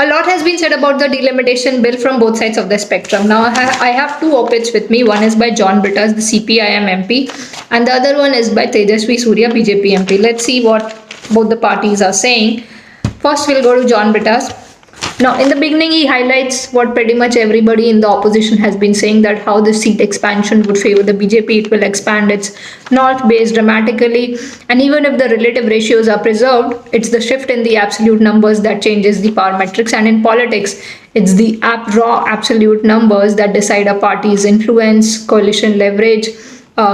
A lot has been said about the delimitation bill from both sides of the spectrum. Now, I have two op-eds with me. One is by John Brittas, the CPIM MP, and the other one is by Tejasvi Surya, BJP MP. Let's see what both the parties are saying. First, we'll go to John Brittas. Now, in the beginning, he highlights what pretty much everybody in the opposition has been saying, that how the seat expansion would favor the BJP. It will expand its north base dramatically. And even if the relative ratios are preserved, it's the shift in the absolute numbers that changes the power metrics. And in politics, it's the raw absolute numbers that decide a party's influence, coalition leverage,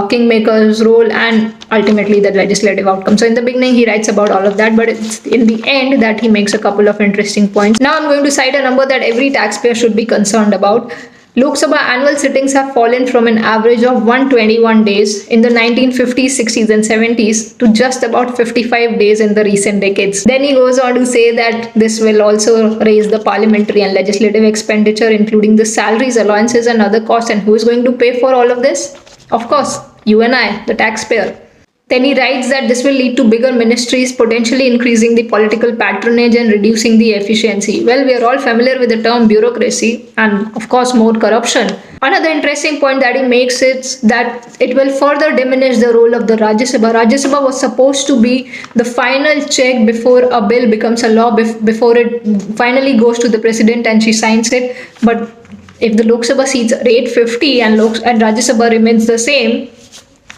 kingmaker's role, and ultimately the legislative outcome. So in the beginning he writes about all of that, but it's in the end that he makes a couple of interesting points. Now I'm going to cite a number that every taxpayer should be concerned about. Lok Sabha annual sittings have fallen from an average of 121 days in the 1950s, 60s and 70s to just about 55 days in the recent decades. Then he goes on to say that this will also raise the parliamentary and legislative expenditure, including the salaries, allowances and other costs. And who is going to pay for all of this? Of course, you and I, the taxpayer. Then he writes that this will lead to bigger ministries, potentially increasing the political patronage and reducing the efficiency. Well, we are all familiar with the term bureaucracy and of course more corruption. Another interesting point that he makes is that it will further diminish the role of the Rajya Sabha. Rajya Sabha was supposed to be the final check before a bill becomes a law, before it finally goes to the president and she signs it. But if the Lok Sabha seats are 850 and Rajya Sabha remains the same,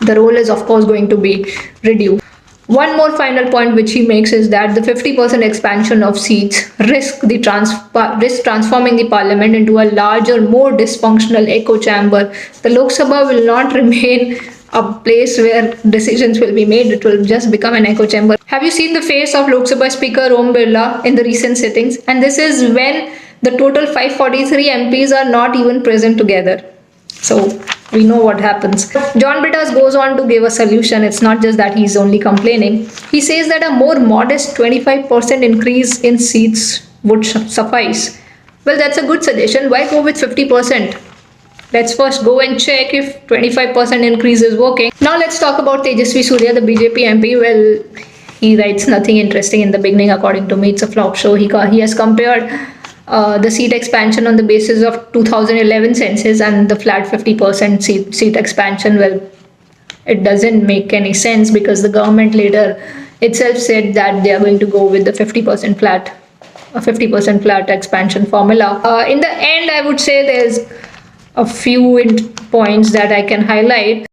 the role is of course going to be reduced. One more final point which he makes is that the 50% expansion of seats risk transforming the parliament into a larger, more dysfunctional echo chamber. The Lok Sabha will not remain a place where decisions will be made. It will just become an echo chamber. Have you seen the face of Lok Sabha Speaker Om Birla in the recent sittings? And this is when the total 543 MPs are not even present together. So we know what happens. John Brittas goes on to give a solution. It's not just that he's only complaining. He says that a more modest 25% increase in seats would suffice. Well, that's a good suggestion. Why go with 50%? Let's first go and check if 25% increase is working. Now let's talk about Tejasvi Surya, the BJP MP. Well, he writes nothing interesting in the beginning. According to me, it's a flop show. He has compared the seat expansion on the basis of 2011 census and the flat 50% seat expansion. Well, it doesn't make any sense because the government later itself said that they are going to go with the 50% flat expansion formula. In the end, I would say there's a few points that I can highlight.